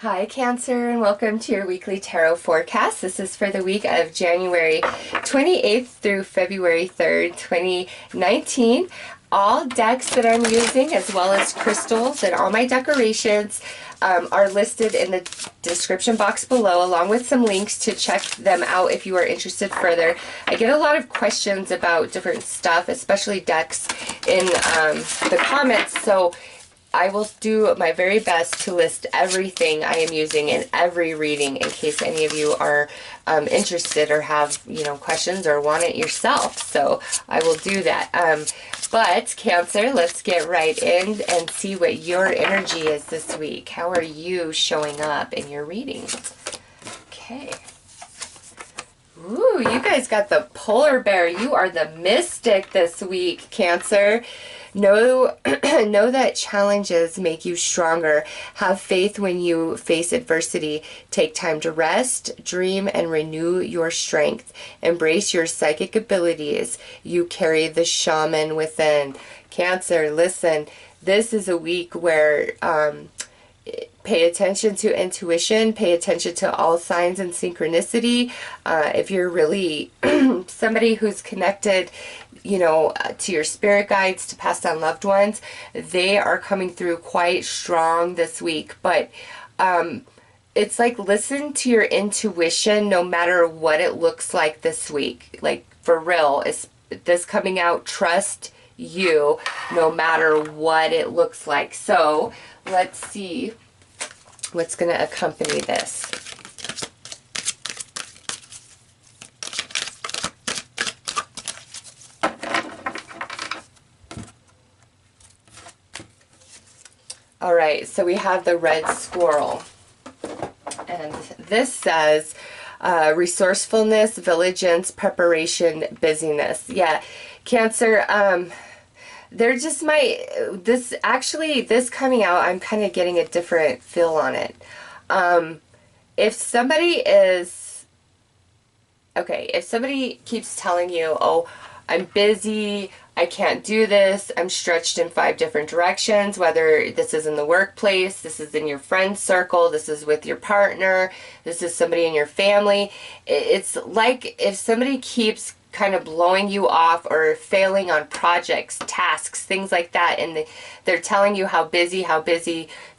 Hi Cancer, and welcome to your weekly tarot forecast. This is for the week of January 28th through February 3rd, 2019. All decks that I'm using, as well as crystals and all my decorations, are listed in the description box below, along with some links to check them out if you are interested further. I get a lot of questions about different stuff, especially decks, in the comments, so I will do my very best to list everything I am using in every reading in case any of you are interested or have, questions or want it yourself. So I will do that. But Cancer, let's get right in and see what your energy is this week. How are you showing up in your readings? Okay. Ooh, you guys got the polar bear. You are the mystic this week, Cancer. Know that challenges make you stronger. Have faith when you face adversity. Take time to rest, dream, and renew your strength. Embrace your psychic abilities. You carry the shaman within. Cancer, listen, this is a week where pay attention to intuition, pay attention to all signs and synchronicity. If you're really somebody who's connected, to your spirit guides, to past on loved ones, they are coming through quite strong this week. But it's like, listen to your intuition no matter what it looks like this week. Like, for real, is this coming out? Trust you no matter what it looks like. So let's see what's going to accompany this. All right, so we have the red squirrel, and this says resourcefulness, vigilance, preparation, busyness. Yeah, Cancer, they're just this coming out, I'm kind of getting a different feel on it. If somebody keeps telling you, oh, I'm busy, I can't do this, I'm stretched in 5 different directions, whether this is in the workplace, this is in your friend circle, this is with your partner, this is somebody in your family. It's like if somebody keeps kind of blowing you off or failing on projects, tasks, things like that, and they're telling you how busy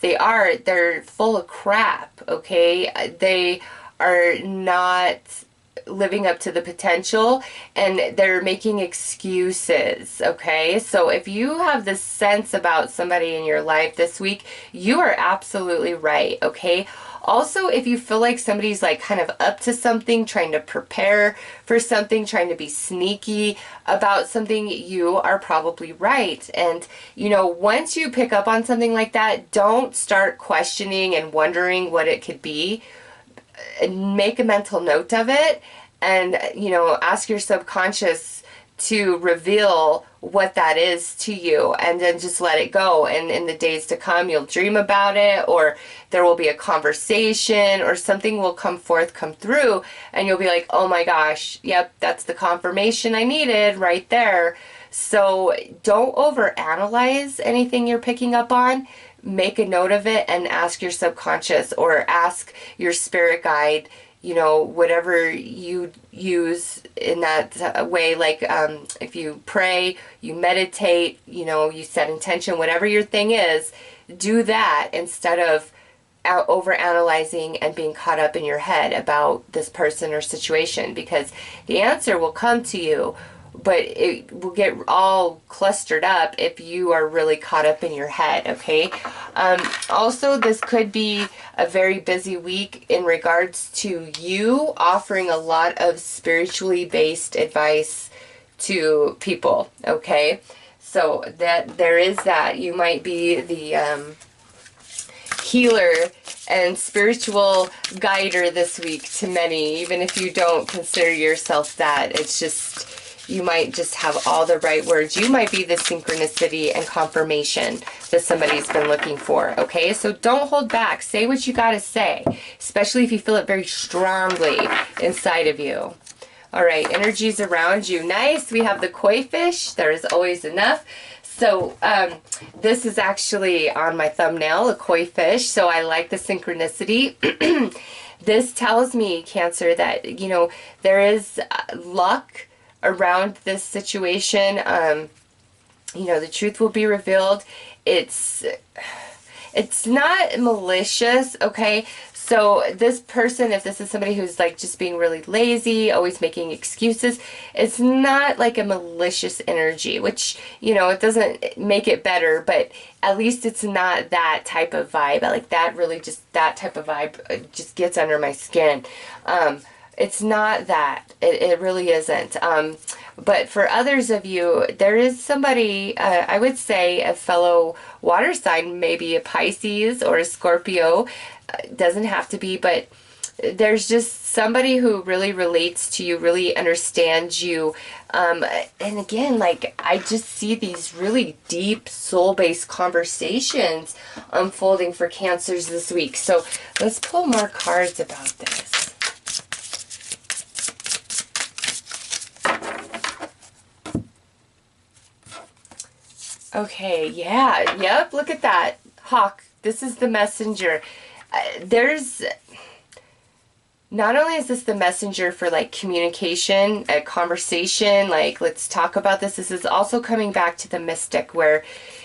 they are, they're full of crap, okay? They are not living up to the potential, and they're making excuses, okay? So if you have this sense about somebody in your life this week, you are absolutely right, okay? Also, if you feel like somebody's like kind of up to something, trying to prepare for something, trying to be sneaky about something, you are probably right. And, once you pick up on something like that, don't start questioning and wondering what it could be. Make a mental note of it, and ask your subconscious to reveal what that is to you, and then just let it go. And in the days to come, you'll dream about it, or there will be a conversation, or something will come through, and you'll be like, oh my gosh, yep, that's the confirmation I needed right there. So don't overanalyze anything you're picking up on. Make a note of it and ask your subconscious, or ask your spirit guide, whatever you use in that way. Like if you pray, you meditate, you set intention, whatever your thing is, do that instead of overanalyzing and being caught up in your head about this person or situation, because the answer will come to you, but it will get all clustered up if you are really caught up in your head, okay? Also, this could be a very busy week in regards to you offering a lot of spiritually based advice to people, okay? So that there is that. You might be the healer and spiritual guider this week to many, even if you don't consider yourself that. It's just, you might just have all the right words. You might be the synchronicity and confirmation that somebody's been looking for, okay? So don't hold back. Say what you gotta say, especially if you feel it very strongly inside of you. All right, energies around you. Nice. We have the koi fish. There is always enough. So this is actually on my thumbnail, a koi fish, so I like the synchronicity. This tells me, Cancer, that, you know, there is luck around this situation. You know, the truth will be revealed. It's not malicious, okay? So this person, if this is somebody who's like just being really lazy, always making excuses, it's not like a malicious energy, which, you know, it doesn't make it better, but at least it's not that type of vibe. I like that, really just that type of vibe just gets under my skin. It's not that. It really isn't. But for others of you, there is somebody, I would say a fellow water sign, maybe a Pisces or a Scorpio, doesn't have to be, but there's just somebody who really relates to you, really understands you. And again, like, I just see these really deep soul-based conversations unfolding for Cancers this week. So let's pull more cards about this. Okay, yeah, yep, look at that. Hawk, this is the messenger. There's, not only is this the messenger for like communication, a conversation, like let's talk about this. This is also coming back to the mystic, where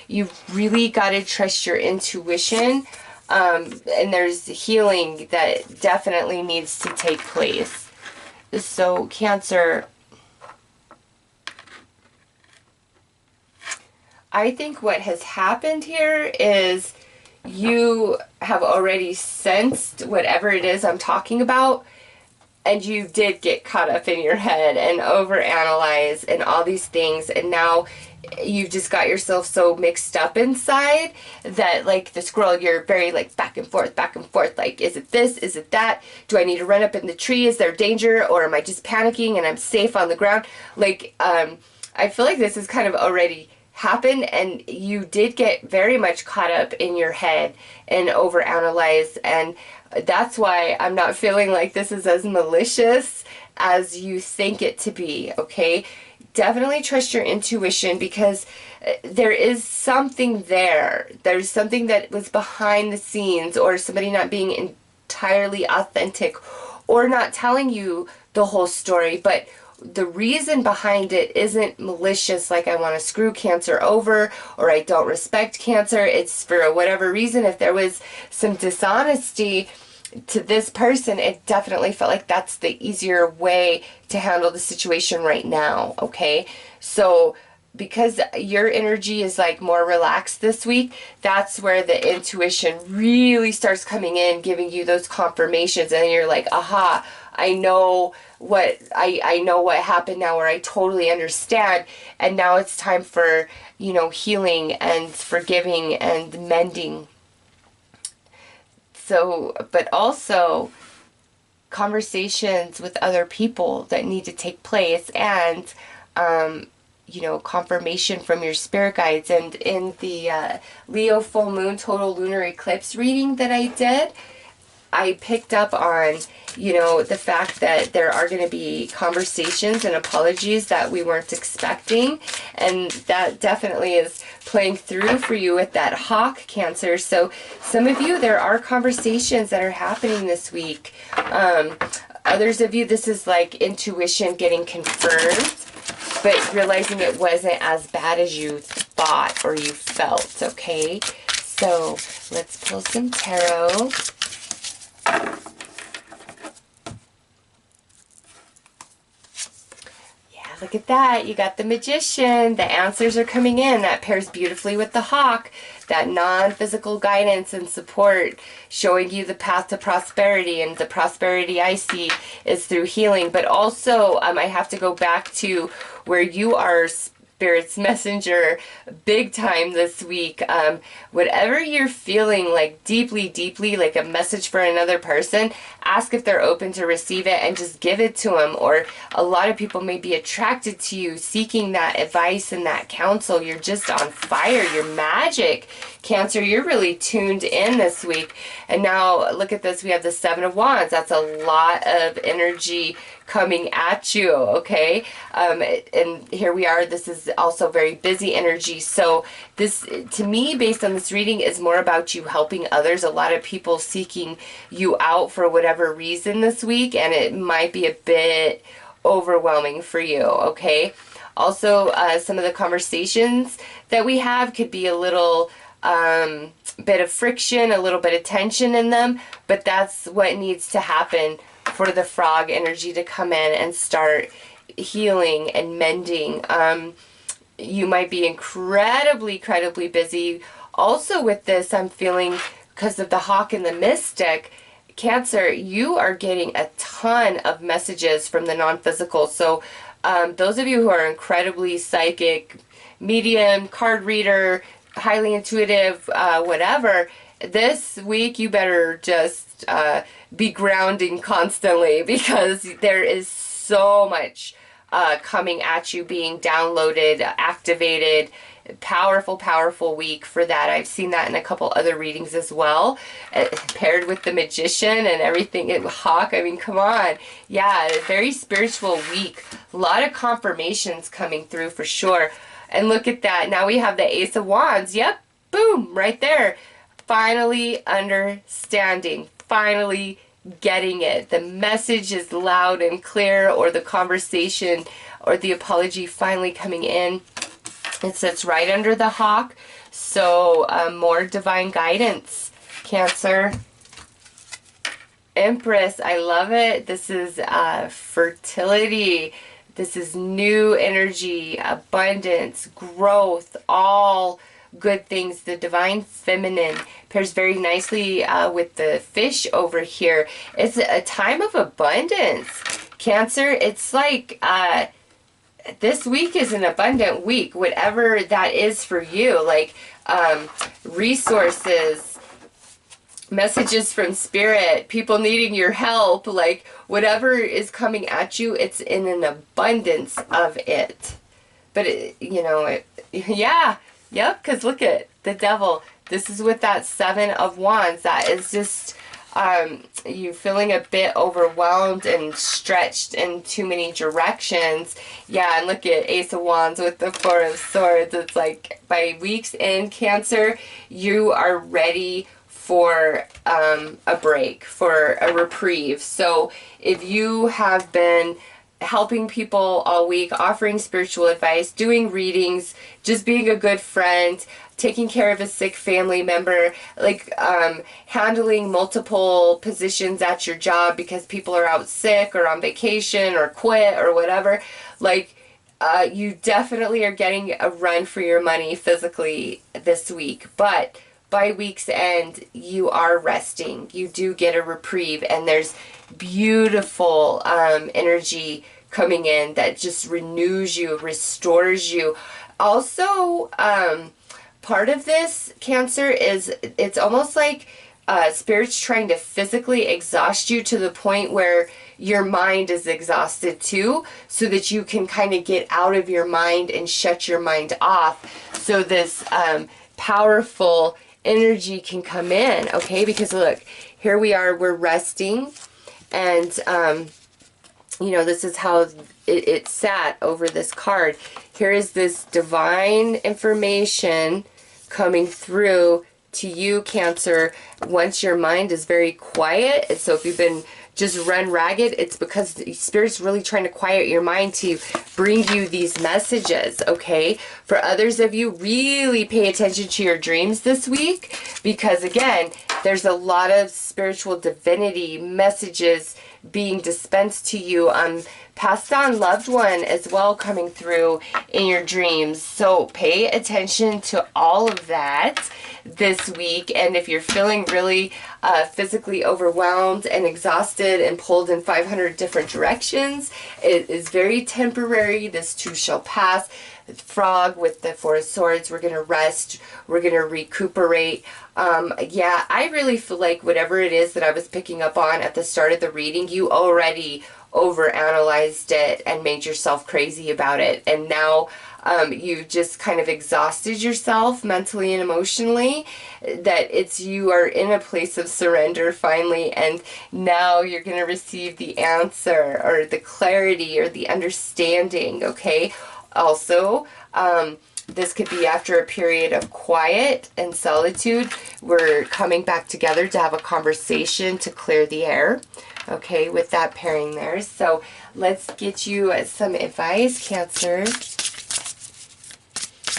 you really got to trust your intuition. And there's healing that definitely needs to take place. So Cancer, I think what has happened here is you have already sensed whatever it is I'm talking about, and you did get caught up in your head and overanalyze and all these things, and now you've just got yourself so mixed up inside that, like the squirrel, you're very like back and forth, like, is it this, is it that, do I need to run up in the tree, is there danger, or am I just panicking and I'm safe on the ground? Like, I feel like this is kind of already happened, and you did get very much caught up in your head and overanalyze, and that's why I'm not feeling like this is as malicious as you think it to be, okay? Definitely trust your intuition, because there is something there. There's something that was behind the scenes, or somebody not being entirely authentic, or not telling you the whole story, but the reason behind it isn't malicious, like I want to screw Cancer over, or I don't respect Cancer. It's for whatever reason. If there was some dishonesty to this person, it definitely felt like that's the easier way to handle the situation right now, okay? So because your energy is like more relaxed this week, that's where the intuition really starts coming in, giving you those confirmations, and you're like, aha, I know what happened now, or I totally understand, and now it's time for, you know, healing and forgiving and mending. So, but also conversations with other people that need to take place, and you know, confirmation from your spirit guides. And in the Leo full moon total lunar eclipse reading that I did, I picked up on, you know, the fact that there are going to be conversations and apologies that we weren't expecting, and that definitely is playing through for you with that hawk, Cancer. So some of you, there are conversations that are happening this week. Others of you, this is like intuition getting confirmed, but realizing it wasn't as bad as you thought or you felt, okay? So let's pull some tarot. Look at that. You got the Magician. The answers are coming in. That pairs beautifully with the Hawk. That non-physical guidance and support, showing you the path to prosperity. And the prosperity I see is through healing. But also, I have to go back to where you are Spirit's messenger big time this week. Whatever you're feeling like deeply, like a message for another person, ask if they're open to receive it and just give it to them. Or a lot of people may be attracted to you, seeking that advice and that counsel. You're just on fire. You're magic, Cancer. You're really tuned in this week. And now look at this. We have the Seven of Wands. That's a lot of energy coming at you, okay? And here we are. This is is also very busy energy. So this, to me, based on this reading, is more about you helping others. A lot of people seeking you out for whatever reason this week, and it might be a bit overwhelming for you, okay? Also, some of the conversations that we have could be a little bit of friction, a little bit of tension in them, but that's what needs to happen for the frog energy to come in and start healing and mending. You might be incredibly busy. Also with this, I'm feeling, because of the hawk and the mystic, Cancer, you are getting a ton of messages from the non-physical. So those of you who are incredibly psychic, medium, card reader, highly intuitive, whatever, this week you better just be grounding constantly, because there is so much coming at you, being downloaded, activated. Powerful week for that. I've seen that in a couple other readings as well, paired with the Magician and everything. Hawk, I mean, come on. Yeah, a very spiritual week. A lot of confirmations coming through for sure. And look at that. Now we have the Ace of Wands. Yep, boom, right there. Finally understanding. Finally getting it. The message is loud and clear, or the conversation or the apology finally coming in. It sits right under the hawk, so more divine guidance, Cancer. Empress, I love it. This is fertility. This is new energy, abundance, growth, all good things. The divine feminine pairs very nicely with the fish over here. It's a time of abundance, Cancer. It's like this week is an abundant week, whatever that is for you, like resources, messages from spirit, people needing your help, like whatever is coming at you, it's in an abundance of it. But yeah, yep, because look at the Devil. This is with that Seven of Wands. That is just you feeling a bit overwhelmed and stretched in too many directions. Yeah, and look at Ace of Wands with the Four of Swords. It's like by week's end, Cancer, you are ready for a break, for a reprieve. So if you have been helping people all week, offering spiritual advice, doing readings, just being a good friend, taking care of a sick family member, like handling multiple positions at your job because people are out sick or on vacation or quit or whatever, like you definitely are getting a run for your money physically this week. But by week's end, you are resting. You do get a reprieve, and there's beautiful energy coming in that just renews you, restores you. Also, part of this, Cancer, is it's almost like Spirit's trying to physically exhaust you to the point where your mind is exhausted too, so that you can kind of get out of your mind and shut your mind off, so this powerful energy can come in, okay? Because look, here we are, we're resting, and this is how it sat over this card. Here is this divine information coming through to you, Cancer, once your mind is very quiet. And so if you've been just run ragged, it's because the Spirit's really trying to quiet your mind to bring you these messages, okay? For others of you, really pay attention to your dreams this week, because again, there's a lot of spiritual divinity messages being dispensed to you. Passed on loved one as well coming through in your dreams. So pay attention to all of that this week. And if you're feeling really physically overwhelmed and exhausted and pulled in 500 different directions, it is very temporary. This too shall pass. Frog with the Four of Swords, we're going to rest, we're going to recuperate. Yeah, I really feel like whatever it is that I was picking up on at the start of the reading, you already overanalyzed it and made yourself crazy about it. And now you've just kind of exhausted yourself mentally and emotionally, that you are in a place of surrender finally, and now you're going to receive the answer or the clarity or the understanding, okay? Also, this could be after a period of quiet and solitude. We're coming back together to have a conversation to clear the air. Okay, with that pairing there. So let's get you some advice, Cancer.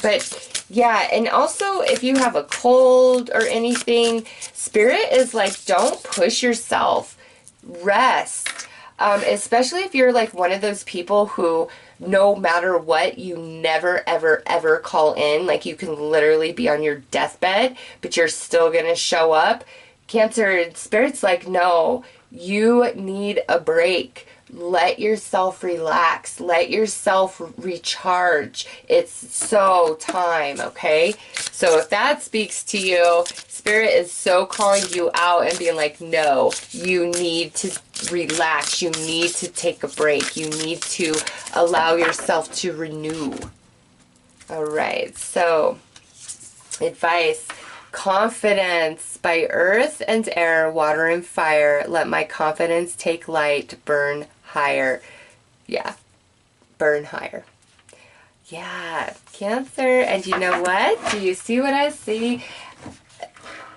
But yeah, and also if you have a cold or anything, Spirit is like, don't push yourself. Rest. Especially if you're like one of those people who no matter what, you never, ever, ever call in. Like you can literally be on your deathbed, but you're still going to show up. Cancer, Spirit's like, no, you need a break. Let yourself relax. Let yourself recharge. It's so time, okay? So if that speaks to you, Spirit is so calling you out and being like, no, you need to relax. You need to take a break. You need to allow yourself to renew. All right, so advice. Confidence by earth and air, water and fire. Let my confidence take light, burn higher. Yeah, burn higher. Yeah, Cancer. And you know what? Do you see what I see?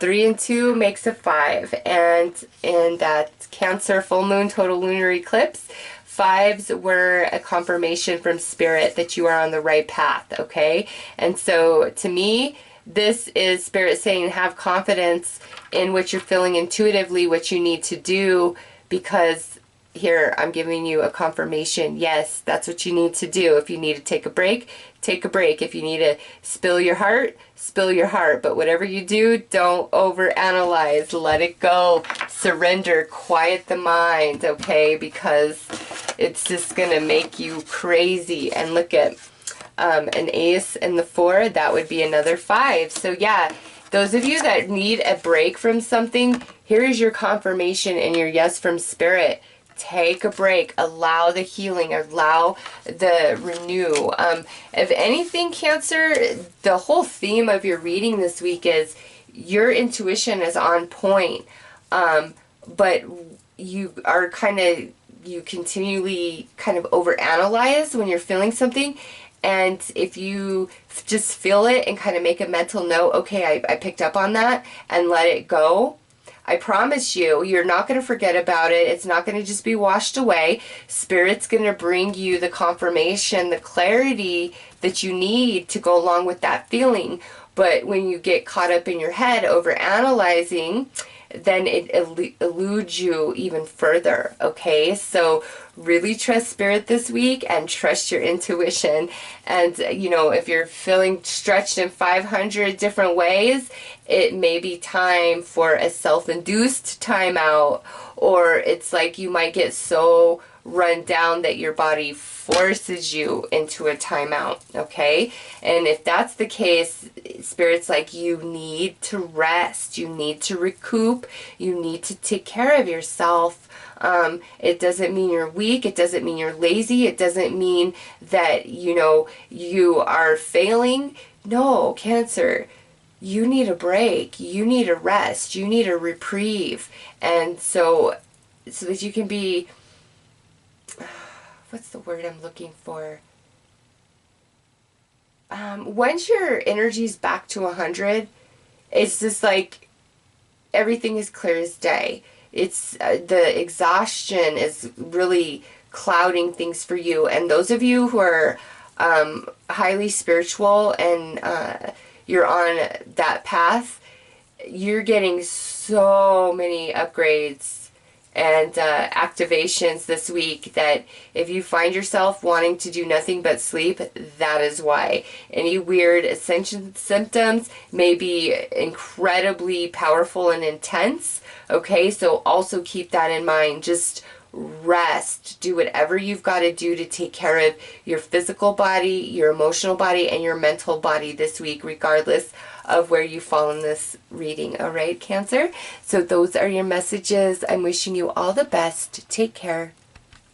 3 and 2 makes a 5. And in that Cancer full moon total lunar eclipse, 5s were a confirmation from Spirit that you are on the right path, okay? And so to me, this is Spirit saying have confidence in what you're feeling intuitively, what you need to do, because here I'm giving you a confirmation. Yes, that's what you need to do. If you need to take a break, take a break. If you need to spill your heart, spill your heart. But whatever you do, don't overanalyze. Let it go. Surrender. Quiet the mind, okay? Because it's just going to make you crazy. And look at an ace and the 4, that would be another 5. So yeah, those of you that need a break from something, here is your confirmation and your yes from Spirit. Take a break. Allow the healing. Allow the renew. If anything, Cancer, the whole theme of your reading this week is your intuition is on point, but you are you continually kind of overanalyze when you're feeling something. And if you just feel it and kind of make a mental note, okay, I picked up on that, and let it go, I promise you, you're not going to forget about it. It's not going to just be washed away. Spirit's going to bring you the confirmation, the clarity that you need to go along with that feeling. But when you get caught up in your head over analyzing, then it eludes you even further, okay? So really trust Spirit this week and trust your intuition. And, you know, if you're feeling stretched in 500 different ways, it may be time for a self-induced timeout, or it's like you might get so run down that your body forces you into a timeout, okay? And if that's the case, Spirit's like, you need to rest, you need to recoup, you need to take care of yourself. It doesn't mean you're weak, it doesn't mean you're lazy, it doesn't mean that, you know, you are failing. No, Cancer, you need a break, you need a rest, you need a reprieve. And so that you can be, what's the word I'm looking for? Once your energy's back to 100, it's just like everything is clear as day. It's the exhaustion is really clouding things for you. And those of you who are highly spiritual and you're on that path, you're getting so many upgrades and activations this week that if you find yourself wanting to do nothing but sleep, that is why. Any weird ascension symptoms may be incredibly powerful and intense, okay? So also keep that in mind. Just rest. Do whatever you've got to do to take care of your physical body, your emotional body, and your mental body this week, regardless of where you fall in this reading. All right, Cancer? So those are your messages. I'm wishing you all the best. Take care.